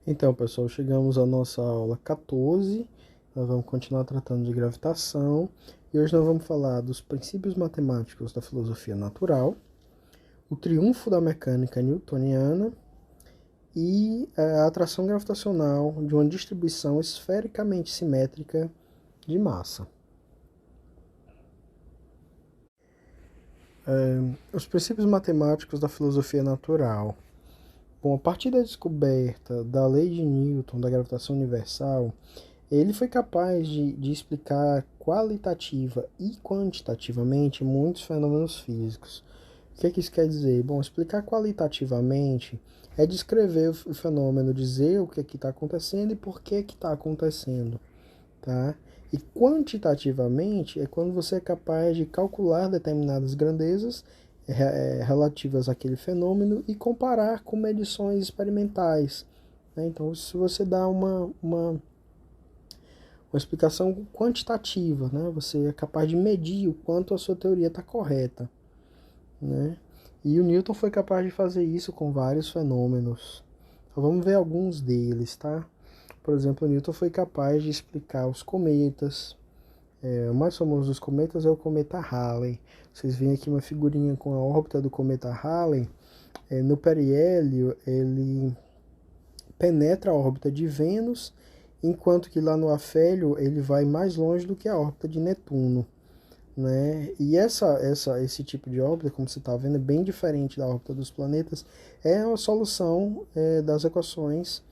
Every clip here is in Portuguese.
Então, pessoal, chegamos à nossa aula 14. Nós vamos continuar tratando de gravitação e hoje nós vamos falar dos princípios matemáticos da filosofia natural, o triunfo da mecânica newtoniana e a atração gravitacional de uma distribuição esfericamente simétrica de massa. Os princípios matemáticos da filosofia natural. Bom, a partir da descoberta da lei de Newton da gravitação universal, ele foi capaz de explicar qualitativa e quantitativamente muitos fenômenos físicos. O que isso quer dizer? Bom, explicar qualitativamente é descrever o fenômeno, dizer o que está acontecendo e por que está acontecendo, tá? E quantitativamente é quando você é capaz de calcular determinadas grandezas relativas àquele fenômeno e comparar com medições experimentais, né? Então, se você dá uma explicação quantitativa, né? Você é capaz de medir o quanto a sua teoria está correta, né? E o Newton foi capaz de fazer isso com vários fenômenos. Então, vamos ver alguns deles, tá? Por exemplo, o Newton foi capaz de explicar os cometas. O mais famoso dos cometas é o cometa Halley. Vocês veem aqui uma figurinha com a órbita do cometa Halley. No periélio, ele penetra a órbita de Vênus, enquanto que lá no afélio ele vai mais longe do que a órbita de Netuno, né? E esse tipo de órbita, como você está vendo, é bem diferente da órbita dos planetas. É uma solução das equações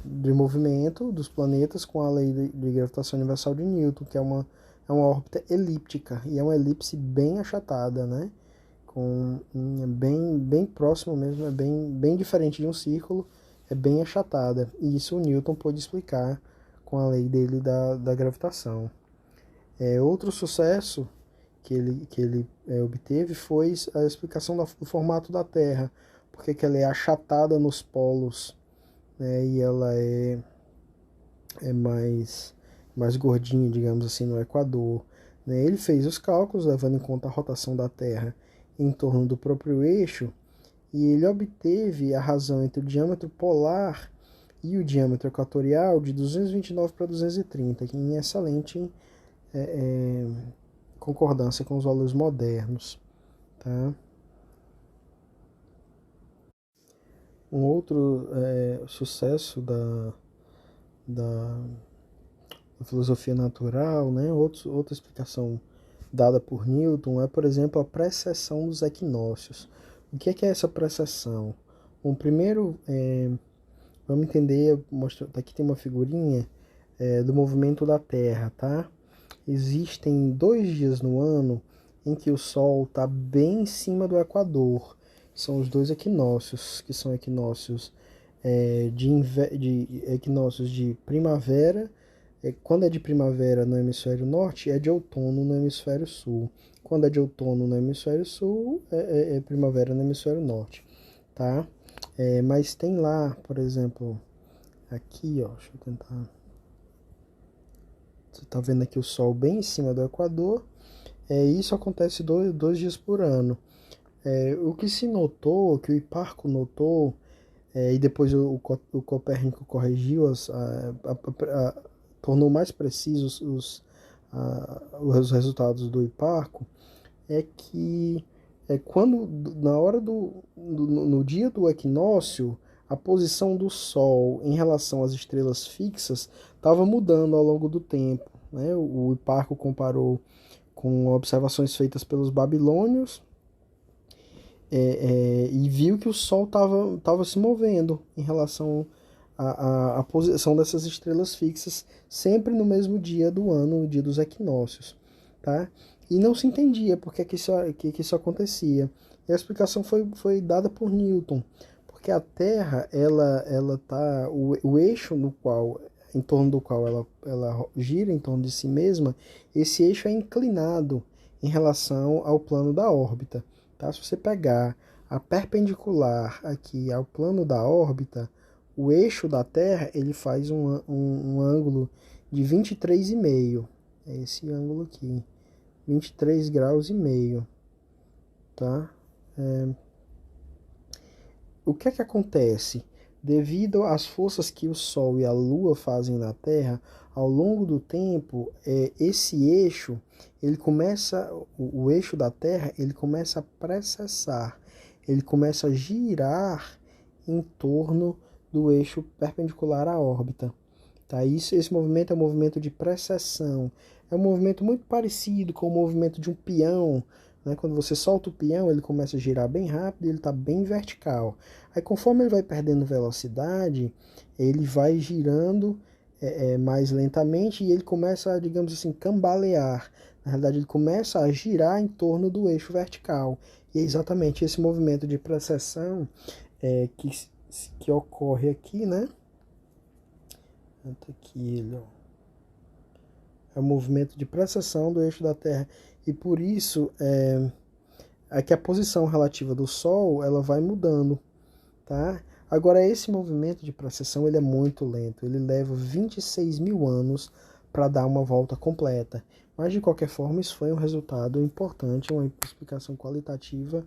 de movimento dos planetas com a lei de gravitação universal de Newton, que é uma órbita elíptica e é uma elipse bem achatada, né? Bem próximo mesmo, é bem diferente de um círculo, é bem achatada. E isso o Newton pôde explicar com a lei dele da gravitação. Outro sucesso que ele obteve foi a explicação do formato da Terra, porque que ela é achatada nos polos, né, e ela é mais gordinha, digamos assim, no Equador. Né? Ele fez os cálculos levando em conta a rotação da Terra em torno do próprio eixo e ele obteve a razão entre o diâmetro polar e o diâmetro equatorial de 229 para 230, que em excelente é, é, concordância com os valores modernos. Tá? Um outro sucesso da filosofia natural, né? Outra explicação dada por Newton é, por exemplo, a precessão dos equinócios. O que é essa precessão? Bom, primeiro, vamos entender, aqui tem uma figurinha do movimento da Terra, tá? Existem 2 dias no ano em que o Sol está bem em cima do Equador. São os dois equinócios, que são equinócios de equinócios de primavera. Quando é de primavera no hemisfério norte, é de outono no hemisfério sul. Quando é de outono no hemisfério sul, é primavera no hemisfério norte, tá? Mas tem lá, por exemplo, aqui, ó, deixa eu tentar. Você está vendo aqui o Sol bem em cima do Equador. Isso acontece 2 dias por ano. O que se notou, o que o Hipparco notou, e depois o Copérnico corrigiu, tornou mais precisos os resultados do Hipparco, é que quando na hora no dia do equinócio, a posição do Sol em relação às estrelas fixas estava mudando ao longo do tempo. Né? O Hipparco comparou com observações feitas pelos babilônios e viu que o Sol estava se movendo em relação à posição dessas estrelas fixas, sempre no mesmo dia do ano, no dia dos equinócios. Tá? E não se entendia por que isso acontecia. E a explicação foi dada por Newton, porque a Terra, ela tá, o eixo no qual, em torno do qual ela gira em torno de si mesma, esse eixo é inclinado em relação ao plano da órbita. Tá? Se você pegar a perpendicular aqui ao plano da órbita, o eixo da Terra ele faz um ângulo de 23,5. É esse ângulo aqui, 23 graus e meio. Tá? O que é que acontece? Devido às forças que o Sol e a Lua fazem na Terra, ao longo do tempo, esse eixo, ele começa, o eixo da Terra, ele começa a precessar, ele começa a girar em torno do eixo perpendicular à órbita. Tá? Esse movimento é um movimento de precessão. É um movimento muito parecido com o movimento de um peão. Né? Quando você solta o peão, ele começa a girar bem rápido e ele está bem vertical. Aí, conforme ele vai perdendo velocidade, ele vai girando mais lentamente e ele começa, digamos assim, cambalear. Na realidade, ele começa a girar em torno do eixo vertical. E é exatamente esse movimento de precessão que ocorre aqui, né? Aqui, é o movimento de precessão do eixo da Terra. E por isso é que a posição relativa do Sol ela vai mudando. Tá? Agora, esse movimento de precessão ele é muito lento. Ele leva 26 mil anos para dar uma volta completa. Mas, de qualquer forma, isso foi um resultado importante, uma explicação qualitativa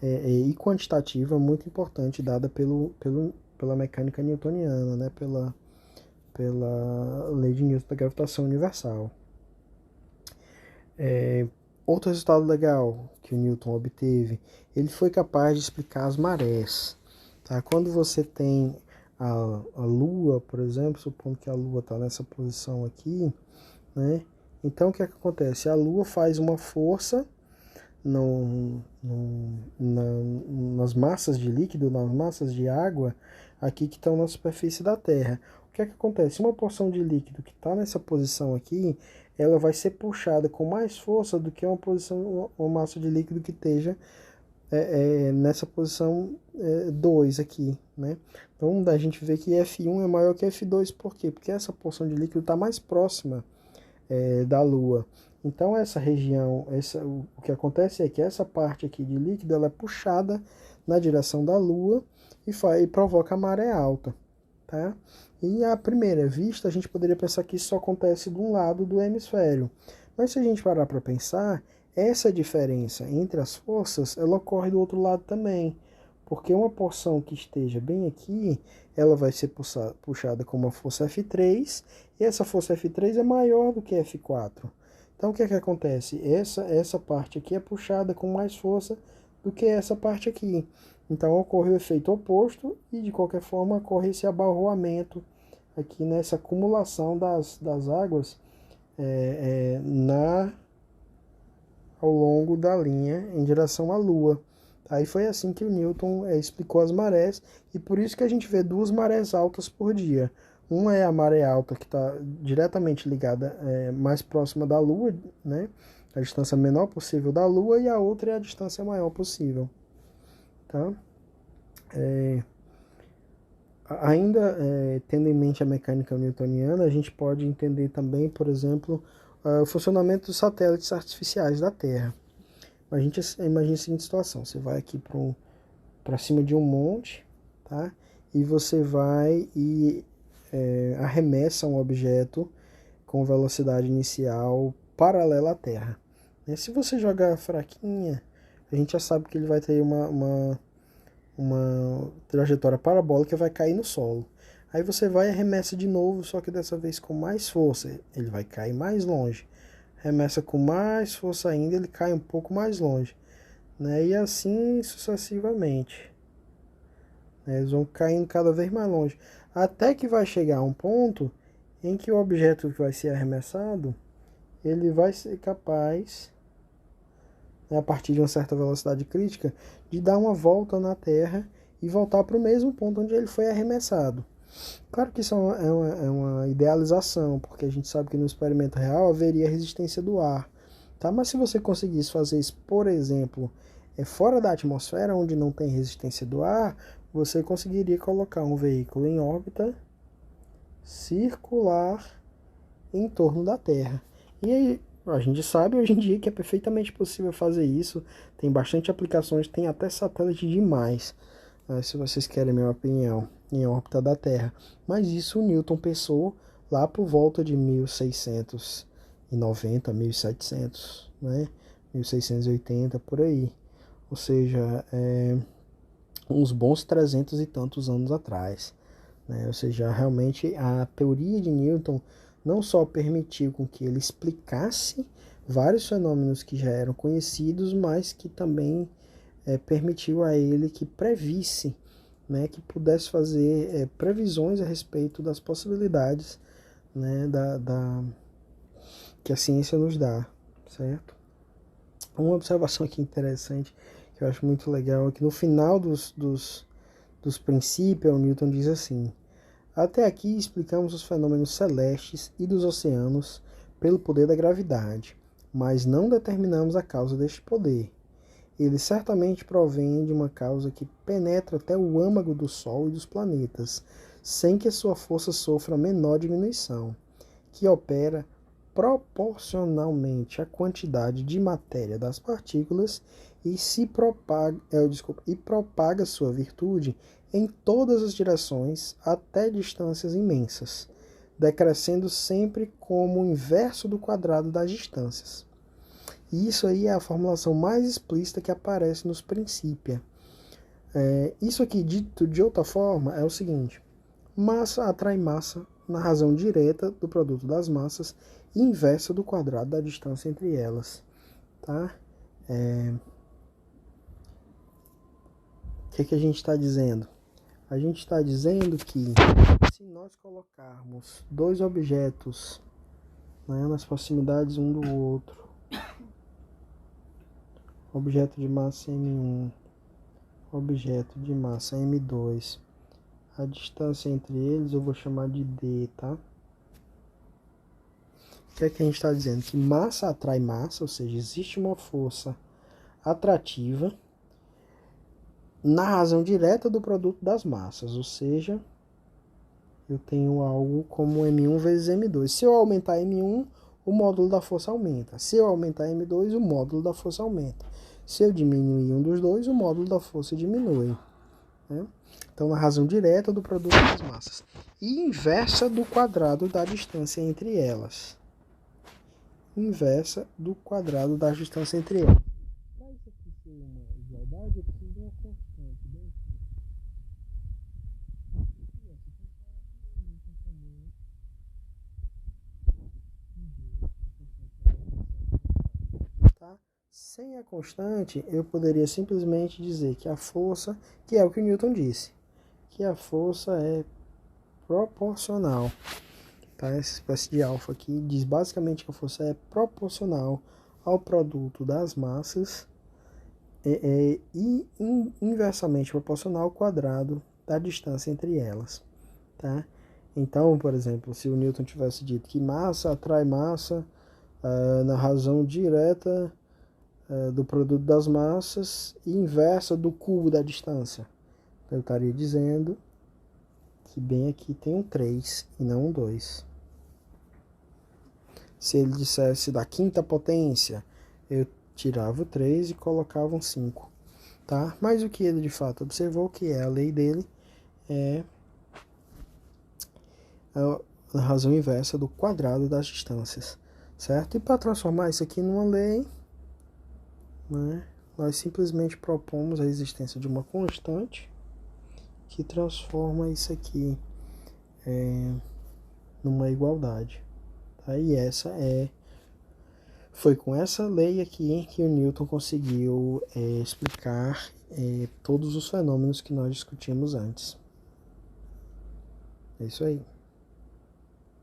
e quantitativa muito importante dada pela mecânica newtoniana, né? Pela lei de Newton da gravitação universal. Outro resultado legal que o Newton obteve, ele foi capaz de explicar as marés. Tá? Quando você tem a Lua, por exemplo, supondo que a Lua está nessa posição aqui, né? Então o que é que acontece? A Lua faz uma força nas massas de líquido, nas massas de água, aqui que estão na superfície da Terra. O que é que acontece? Uma porção de líquido que está nessa posição aqui, ela vai ser puxada com mais força do que uma massa de líquido que esteja nessa posição 2 aqui, né? Então a gente vê que F1 é maior que F2, por quê? Porque essa porção de líquido está mais próxima da Lua. Então essa região, o que acontece é que essa parte aqui de líquido ela é puxada na direção da Lua e provoca a maré alta. Tá? E à primeira vista a gente poderia pensar que isso só acontece de um lado do hemisfério. Mas se a gente parar para pensar, essa diferença entre as forças ela ocorre do outro lado também. Porque uma porção que esteja bem aqui, ela vai ser puxada com uma força F3, e essa força F3 é maior do que F4. Então o que é que acontece? Essa parte aqui é puxada com mais força do que essa parte aqui. Então ocorre o efeito oposto e de qualquer forma ocorre esse abarroamento aqui nessa acumulação das águas ao longo da linha em direção à Lua. Aí foi assim que o Newton explicou as marés, e por isso que a gente vê duas marés altas por dia. Uma é a maré alta que está diretamente ligada mais próxima da Lua, né? A distância menor possível da Lua, e a outra é a distância maior possível. Tá? Ainda tendo em mente a mecânica newtoniana, a gente pode entender também, por exemplo, o funcionamento dos satélites artificiais da Terra. A gente imagina a seguinte situação: você vai aqui para cima de um monte, tá? E você vai e arremessa um objeto com velocidade inicial paralela à Terra. Se você jogar fraquinha, a gente já sabe que ele vai ter uma trajetória parabólica e vai cair no solo. Aí você vai e arremessa de novo, só que dessa vez com mais força, ele vai cair mais longe. Remessa com mais força ainda, ele cai um pouco mais longe, né? E assim sucessivamente. Eles vão caindo cada vez mais longe, até que vai chegar a um ponto em que o objeto que vai ser arremessado, ele vai ser capaz, a partir de uma certa velocidade crítica, de dar uma volta na Terra e voltar para o mesmo ponto onde ele foi arremessado. Claro que isso é uma idealização, porque a gente sabe que no experimento real haveria resistência do ar. Tá? Mas se você conseguisse fazer isso, por exemplo, fora da atmosfera, onde não tem resistência do ar, você conseguiria colocar um veículo em órbita circular em torno da Terra. E aí, a gente sabe hoje em dia que é perfeitamente possível fazer isso. Tem bastante aplicações, tem até satélite demais, se vocês querem a minha opinião, em órbita da Terra. Mas isso o Newton pensou lá por volta de 1690, 1700, né? 1680, por aí. Ou seja, uns bons 300 e tantos anos atrás. né? Ou seja, realmente a teoria de Newton não só permitiu com que ele explicasse vários fenômenos que já eram conhecidos, mas que também permitiu a ele que previsse, né, que pudesse fazer previsões a respeito das possibilidades, né, que a ciência nos dá, certo? Uma observação aqui interessante, que eu acho muito legal, é que no final dos princípios, o Newton diz assim: até aqui explicamos os fenômenos celestes e dos oceanos pelo poder da gravidade, mas não determinamos a causa deste poder. Ele certamente provém de uma causa que penetra até o âmago do Sol e dos planetas, sem que sua força sofra a menor diminuição, que opera proporcionalmente à quantidade de matéria das partículas e propaga sua virtude em todas as direções até distâncias imensas, decrescendo sempre como o inverso do quadrado das distâncias. E isso aí é a formulação mais explícita que aparece nos Principia. Isso aqui, dito de outra forma, é o seguinte: massa atrai massa na razão direta do produto das massas e inversa do quadrado da distância entre elas. Tá? O que a gente está dizendo? A gente está dizendo que se nós colocarmos dois objetos, né, nas proximidades um do outro, objeto de massa M1, objeto de massa M2, a distância entre eles eu vou chamar de D, tá? O que é que a gente está dizendo? Que massa atrai massa, ou seja, existe uma força atrativa na razão direta do produto das massas, ou seja, eu tenho algo como M1 vezes M2. Se eu aumentar M1, o módulo da força aumenta. Se eu aumentar M2, o módulo da força aumenta. Se eu diminuir um dos dois, o módulo da força diminui. Né? Então, na razão direta do produto das massas. E inversa do quadrado da distância entre elas. Inversa do quadrado da distância entre elas. Para isso aqui ser uma igualdade, eu preciso de uma constante bem aqui. Tá? Sem a constante, eu poderia simplesmente dizer que a força, que é o que o Newton disse, que a força é proporcional. Tá? Essa espécie de alfa aqui diz basicamente que a força é proporcional ao produto das massas e inversamente proporcional ao quadrado da distância entre elas. Tá? Então, por exemplo, se o Newton tivesse dito que massa atrai massa na razão direta do produto das massas e inversa do cubo da distância, eu estaria dizendo que bem aqui tem um 3 e não um 2. Se ele dissesse da quinta potência, eu tirava o 3 e colocava um 5. Tá? Mas o que ele de fato observou, que é a lei dele, é a razão inversa do quadrado das distâncias. Certo? E para transformar isso aqui numa lei, né, nós simplesmente propomos a existência de uma constante que transforma isso aqui numa igualdade. Tá? E foi com essa lei aqui que o Newton conseguiu explicar todos os fenômenos que nós discutimos antes. É isso aí.